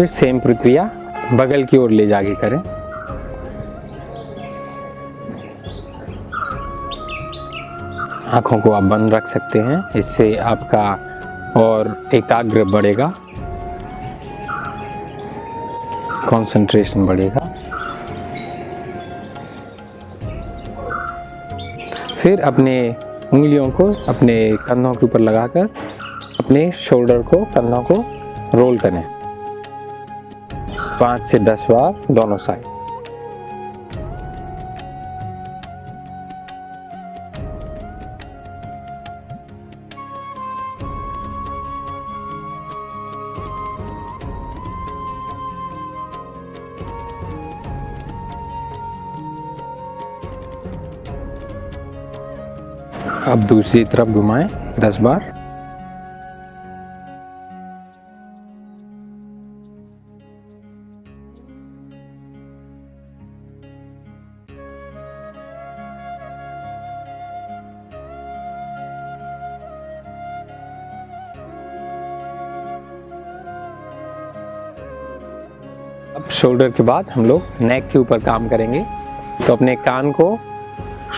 फिर सेम प्रक्रिया बगल की ओर ले जाके करें। आँखों को आप बंद रख सकते हैं, इससे आपका और एकाग्र बढ़ेगा, कंसंट्रेशन बढ़ेगा। फिर अपने उंगलियों को अपने कंधों के ऊपर लगाकर अपने शोल्डर को, कंधों को रोल करें 5 से 10 बार दोनों साइड। अब दूसरी तरफ घुमाएं 10 बार। अब शोल्डर के बाद हम लोग नेक के ऊपर काम करेंगे। तो अपने कान को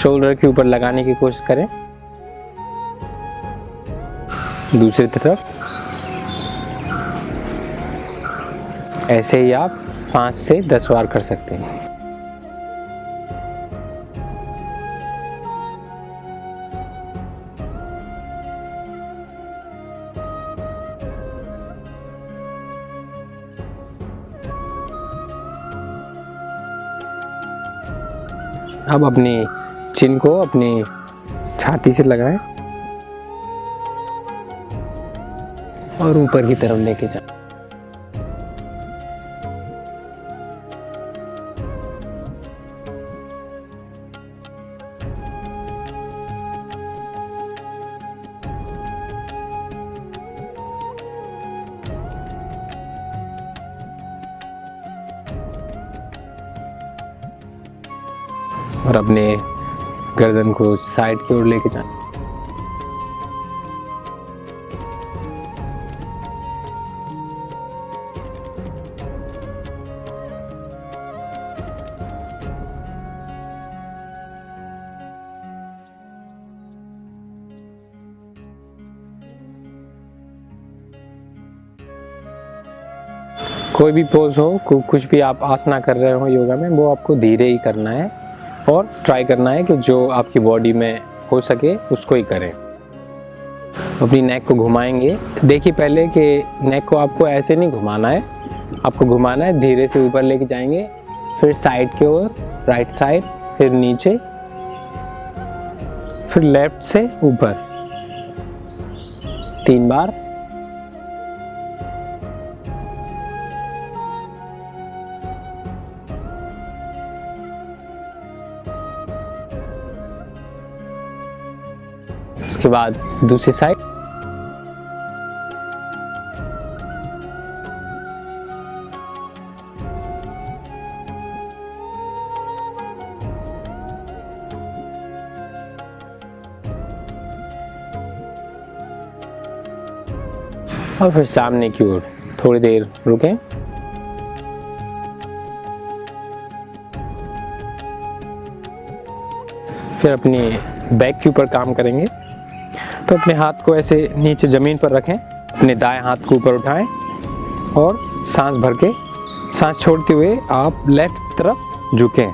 शोल्डर के ऊपर लगाने की कोशिश करें। दूसरी तरफ ऐसे ही आप 5 से 10 बार कर सकते हैं। अब अपनी चिन को अपनी छाती से लगाएं और ऊपर की तरफ लेके जाएं। और अपने गर्दन को साइड की ओर लेके जाएं। कोई भी पोज हो, कुछ भी आप आसना कर रहे हो योगा में, वो आपको धीरे ही करना है और ट्राई करना है कि जो आपकी बॉडी में हो सके उसको ही करें। अपनी नेक को घुमाएंगे। देखिए पहले कि नेक को आपको ऐसे नहीं घुमाना है, आपको घुमाना है धीरे से ऊपर लेके जाएंगे, फिर साइड की ओर, राइट साइड, फिर नीचे, फिर लेफ्ट से ऊपर 3 बार। उसके बाद दूसरी साइड। और फिर सामने की ओर थोड़ी देर रुकें। फिर अपनी बैक के ऊपर काम करेंगे। तो अपने हाथ को ऐसे नीचे ज़मीन पर रखें, अपने दाएं हाथ को ऊपर उठाएं और सांस भर के, सांस छोड़ते हुए आप लेफ्ट तरफ झुकें।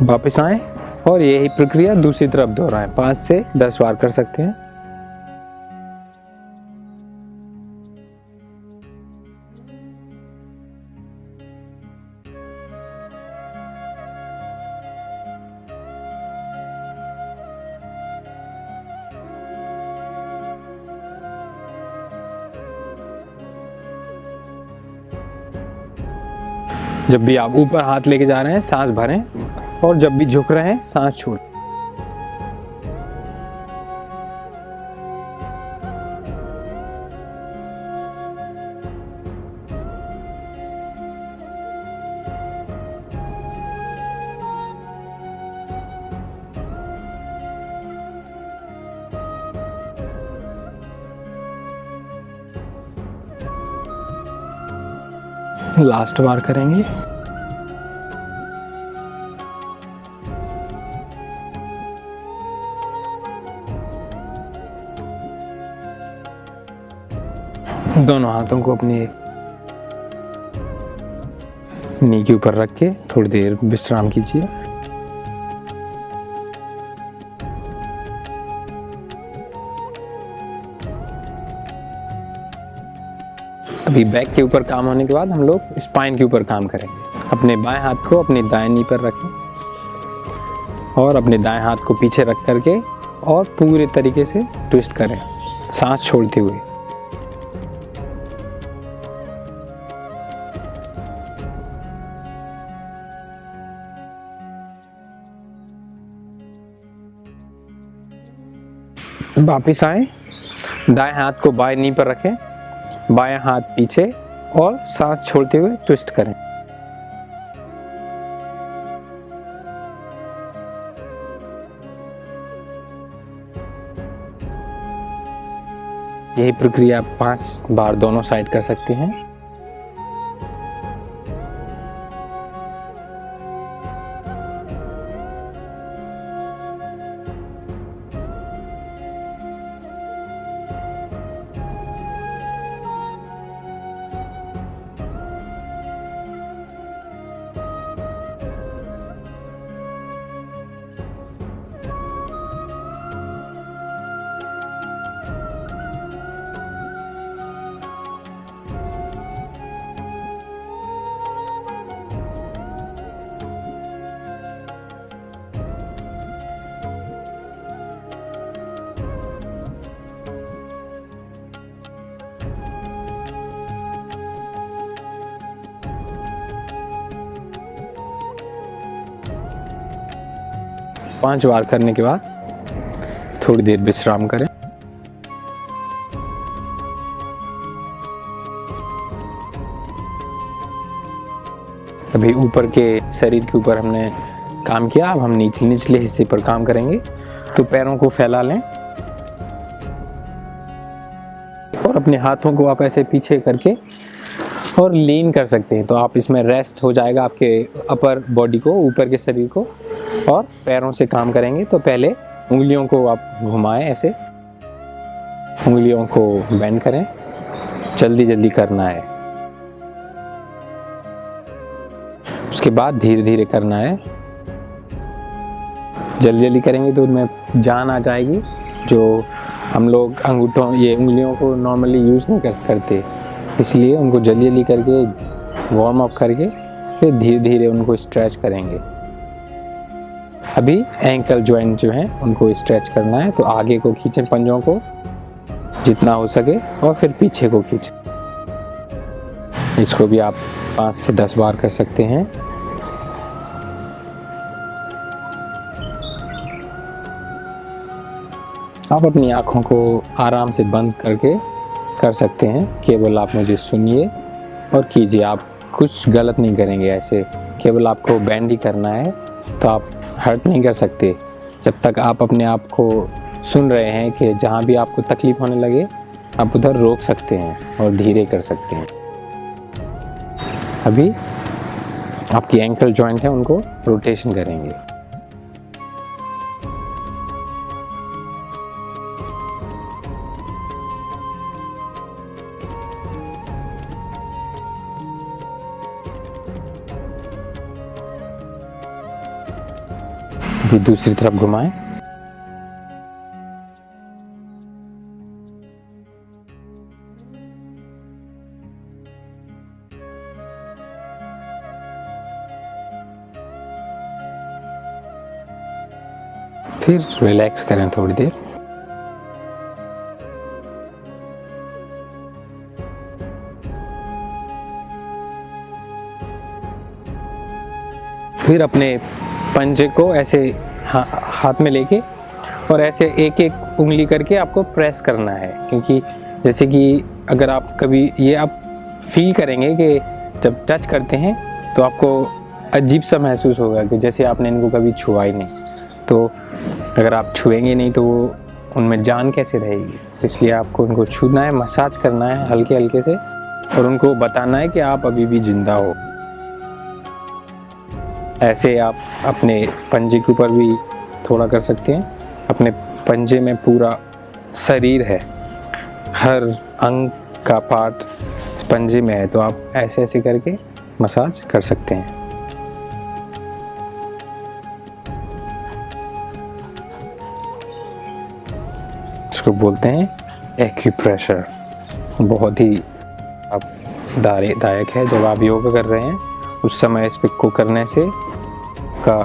वापस आएं और यही प्रक्रिया दूसरी तरफ दोहराएं। 5 से 10 बार कर सकते हैं। जब भी आप ऊपर हाथ लेके जा रहे हैं सांस भरें और जब भी झुक रहे हैं सांस छोड़ें। लास्ट बार करेंगे। दोनों हाथों को अपने नी के ऊपर रख के थोड़ी देर विश्राम कीजिए। अभी बैक के ऊपर काम होने के बाद हम लोग स्पाइन के ऊपर काम करेंगे। अपने बाएं हाथ को अपनी दाएं नी पर रखें और अपने दाएं हाथ को पीछे रख करके और पूरे तरीके से ट्विस्ट करें, सांस छोड़ते हुए। वापिस आए, दाएं हाथ को बाएं नी पर रखें, बायां हाथ पीछे और सांस छोड़ते हुए ट्विस्ट करें। यही प्रक्रिया 5 बार दोनों साइड कर सकते हैं। पांच बार करने के बाद थोड़ी देर विश्राम करें। अभी ऊपर के शरीर के ऊपर हमने काम किया, अब हम निचले हिस्से पर काम करेंगे। तो पैरों को फैला लें और अपने हाथों को आप ऐसे पीछे करके और लीन कर सकते हैं। तो आप इसमें रेस्ट हो जाएगा आपके अपर बॉडी को, ऊपर के शरीर को। और पैरों से काम करेंगे तो पहले उंगलियों को आप घुमाएं, ऐसे उंगलियों को बेंड करें, जल्दी जल्दी करना है। उसके बाद धीरे धीरे करना है। जल्दी जल्दी करेंगे तो उनमें जान आ जाएगी, जो हम लोग अंगूठों ये उंगलियों को नॉर्मली यूज़ नहीं करते, इसलिए उनको जल्दी जल्दी करके वार्म अप करके फिर धीरे धीरे उनको स्ट्रेच करेंगे। अभी एंकल जॉइंट जो हैं उनको स्ट्रेच करना है, तो आगे को खींचें पंजों को जितना हो सके और फिर पीछे को खींचें। इसको भी आप 5 से 10 बार कर सकते हैं। आप अपनी आँखों को आराम से बंद करके कर सकते हैं। केवल आप मुझे सुनिए और कीजिए, आप कुछ गलत नहीं करेंगे। ऐसे केवल आपको बैंड ही करना है, तो आप हर्ट नहीं कर सकते। जब तक आप अपने आप को सुन रहे हैं कि जहाँ भी आपको तकलीफ होने लगे आप उधर रोक सकते हैं और धीरे कर सकते हैं। अभी आपकी एंकल जॉइंट है उनको रोटेशन करेंगे। अभी दूसरी तरफ घुमाएं। फिर रिलैक्स करें थोड़ी देर। फिर अपने पंजे को ऐसे हाथ में लेके और ऐसे एक एक उंगली करके आपको प्रेस करना है, क्योंकि जैसे कि अगर आप कभी ये आप फील करेंगे कि जब टच करते हैं तो आपको अजीब सा महसूस होगा कि जैसे आपने इनको कभी छुआ ही नहीं। तो अगर आप छुएंगे नहीं तो वो उनमें जान कैसे रहेगी, इसलिए आपको उनको छूना है, मसाज करना है हल्के हल्के से। और उनको बताना है कि आप अभी भी जिंदा हो। ऐसे आप अपने पंजे के ऊपर भी थोड़ा कर सकते हैं। अपने पंजे में पूरा शरीर है, हर अंग का पार्ट पंजे में है, तो आप ऐसे ऐसे करके मसाज कर सकते हैं। इसको बोलते हैं एक्यूप्रेशर। बहुत ही दायक है। जब आप योगा कर रहे हैं उस समय इस को करने से का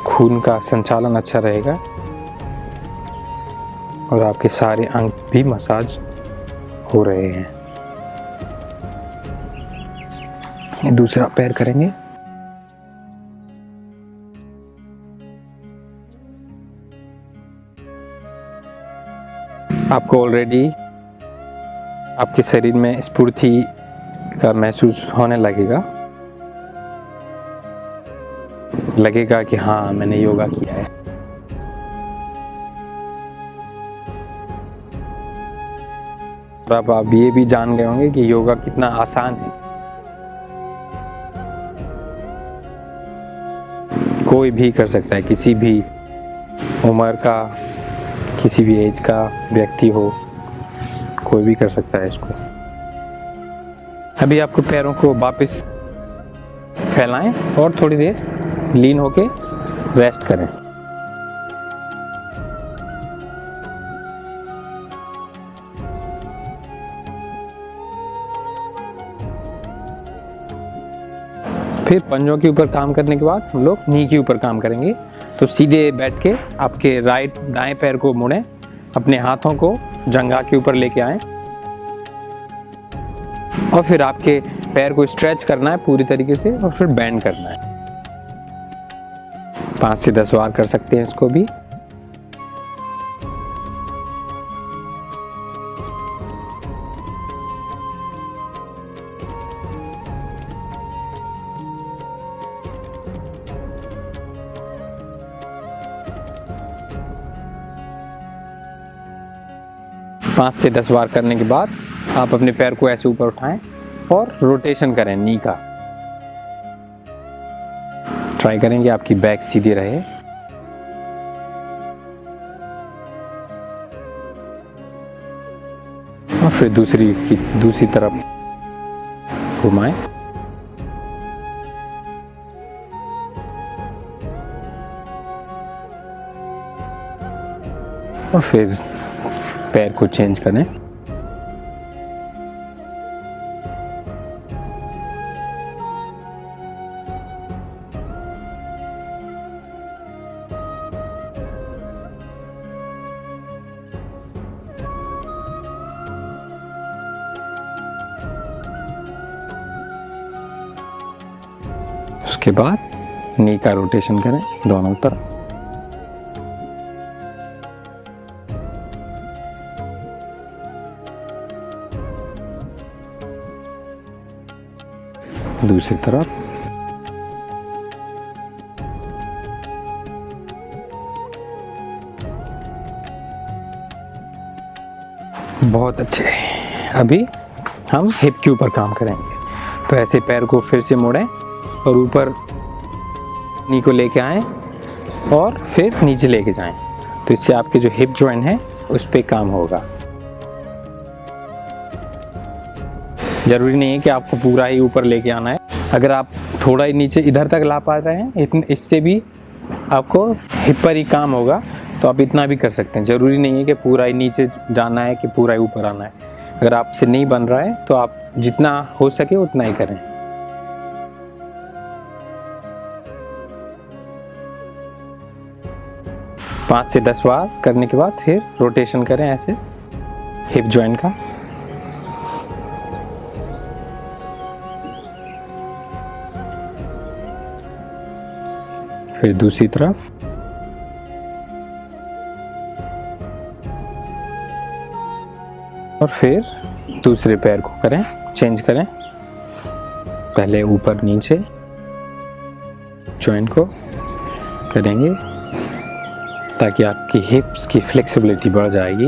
खून का संचालन अच्छा रहेगा और आपके सारे अंग भी मसाज हो रहे हैं। दूसरा पैर करेंगे। आपको ऑलरेडी आपके शरीर में स्फूर्ति का महसूस होने लगेगा कि हाँ, मैंने योगा किया है। अब आप ये भी जान गए होंगे कि योगा कितना आसान है। कोई भी कर सकता है, किसी भी उम्र का, किसी भी एज का व्यक्ति हो, कोई भी कर सकता है इसको। अभी आपको पैरों को वापस फैलाएं और थोड़ी देर लीन होके रेस्ट करें। फिर पंजों के ऊपर काम करने के बाद हम लोग नी के ऊपर काम करेंगे। तो सीधे बैठ के आपके दाएं पैर को मोड़ें, अपने हाथों को जंघा के ऊपर लेके आएं और फिर आपके पैर को स्ट्रेच करना है पूरी तरीके से और फिर बेंड करना है। 5 से 10 बार कर सकते हैं इसको भी। पाँच से 10 बार करने के बाद आप अपने पैर को ऐसे ऊपर उठाएं और रोटेशन करें नी का। ट्राई करेंगे आपकी बैक सीधी रहे। और फिर दूसरी तरफ घुमाएं। और फिर पैर को चेंज करें। उसके बाद नी का रोटेशन करें दोनों तरफ। दूसरी तरफ। बहुत अच्छे। अभी हम हिप के ऊपर काम करेंगे। तो ऐसे पैर को फिर से मोड़ें और ऊपर नी को लेके आएं और फिर नीचे लेके जाएं। तो इससे आपके जो हिप जॉइंट है उस पे काम होगा। जरूरी नहीं है कि आपको पूरा ही ऊपर लेके आना है। अगर आप थोड़ा ही नीचे इधर तक ला पा रहे हैं, इससे भी आपको हिप पर ही काम होगा। तो आप इतना भी कर सकते हैं। ज़रूरी नहीं है कि पूरा ही नीचे जाना है कि पूरा ही ऊपर आना है। अगर आपसे नहीं बन रहा है तो आप जितना हो सके उतना ही करें। पाँच से 10 बार करने के बाद फिर रोटेशन करें ऐसे हिप जॉइंट का। फिर दूसरी तरफ। और फिर दूसरे पैर को करें, चेंज करें। पहले ऊपर नीचे जॉइंट को करेंगे ताकि आपकी हिप्स की फ्लेक्सिबिलिटी बढ़ जाएगी।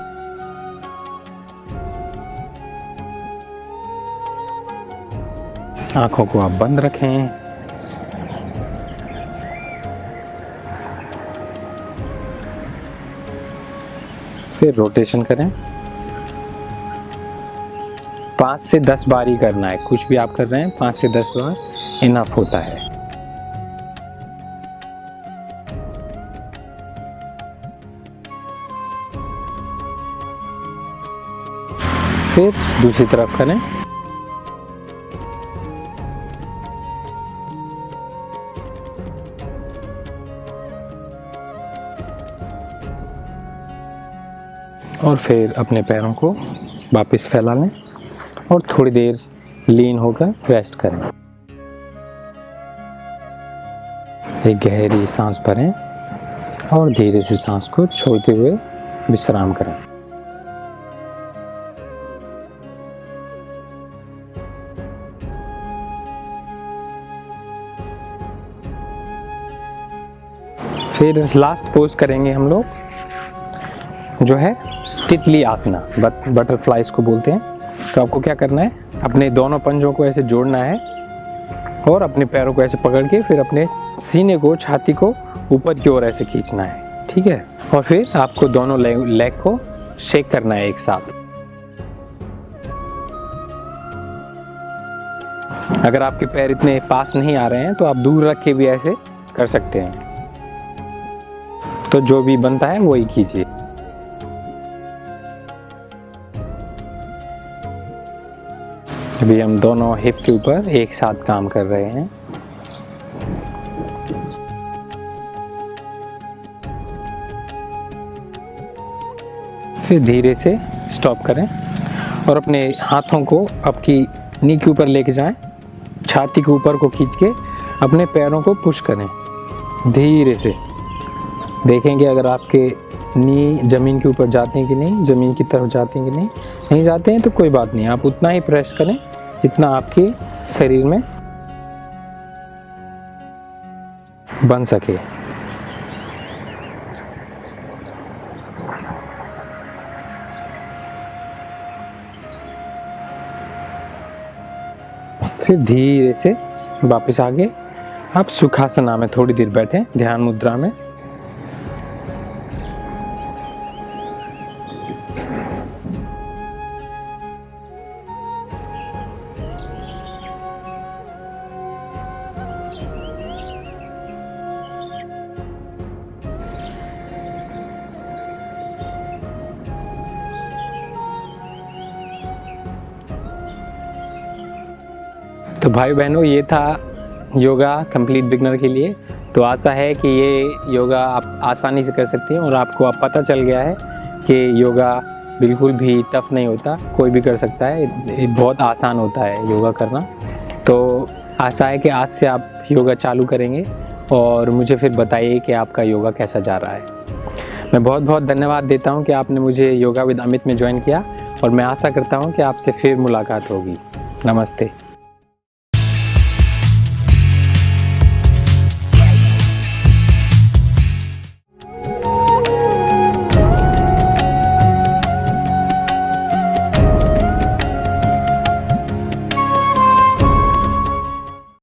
आँखों को आप बंद रखें। फिर रोटेशन करें। 5 से 10 बार ही करना है, कुछ भी आप कर रहे हैं 5 से 10 बार इनफ होता है। फिर दूसरी तरफ करें। और फिर अपने पैरों को वापस फैला लें और थोड़ी देर लीन होकर रेस्ट करें। एक गहरी सांस भरें और धीरे से सांस को छोड़ते हुए विश्राम करें। फिर लास्ट पोज करेंगे हम लोग, जो है तितली आसना, बटरफ्लाई इसको बोलते हैं। तो आपको क्या करना है, अपने दोनों पंजों को ऐसे जोड़ना है और अपने पैरों को ऐसे पकड़ के फिर अपने सीने को, छाती को ऊपर की ओर ऐसे खींचना है, ठीक है। और फिर आपको दोनों लेग को शेक करना है एक साथ। अगर आपके पैर इतने पास नहीं आ रहे हैं तो आप दूर रख के भी ऐसे कर सकते हैं। तो जो भी बनता है वही कीजिए। अभी हम दोनों हिप के ऊपर एक साथ काम कर रहे हैं। फिर धीरे से स्टॉप करें और अपने हाथों को आपकी नी के ऊपर लेके जाएं, छाती के ऊपर को खींच के अपने पैरों को पुश करें धीरे से। देखेंगे अगर आपके नी ज़मीन के ऊपर जाते हैं कि नहीं, ज़मीन की तरफ जाते हैं कि नहीं जाते हैं तो कोई बात नहीं, आप उतना ही प्रेस करें जितना आपके शरीर में बन सके। फिर धीरे से वापस आगे आप सुखासना में थोड़ी देर बैठें, ध्यान मुद्रा में। तो भाई बहनों, ये था योगा कंप्लीट बिगनर के लिए। तो आशा है कि ये योगा आप आसानी से कर सकते हैं और आपको अब पता चल गया है कि योगा बिल्कुल भी टफ नहीं होता, कोई भी कर सकता है, ये बहुत आसान होता है योगा करना। तो आशा है कि आज से आप योगा चालू करेंगे और मुझे फिर बताइए कि आपका योगा कैसा जा रहा है। मैं बहुत बहुत धन्यवाद देता हूँ कि आपने मुझे योगा विद अमित में ज्वाइन किया और मैं आशा करता हूँ कि आपसे फिर मुलाकात होगी। नमस्ते।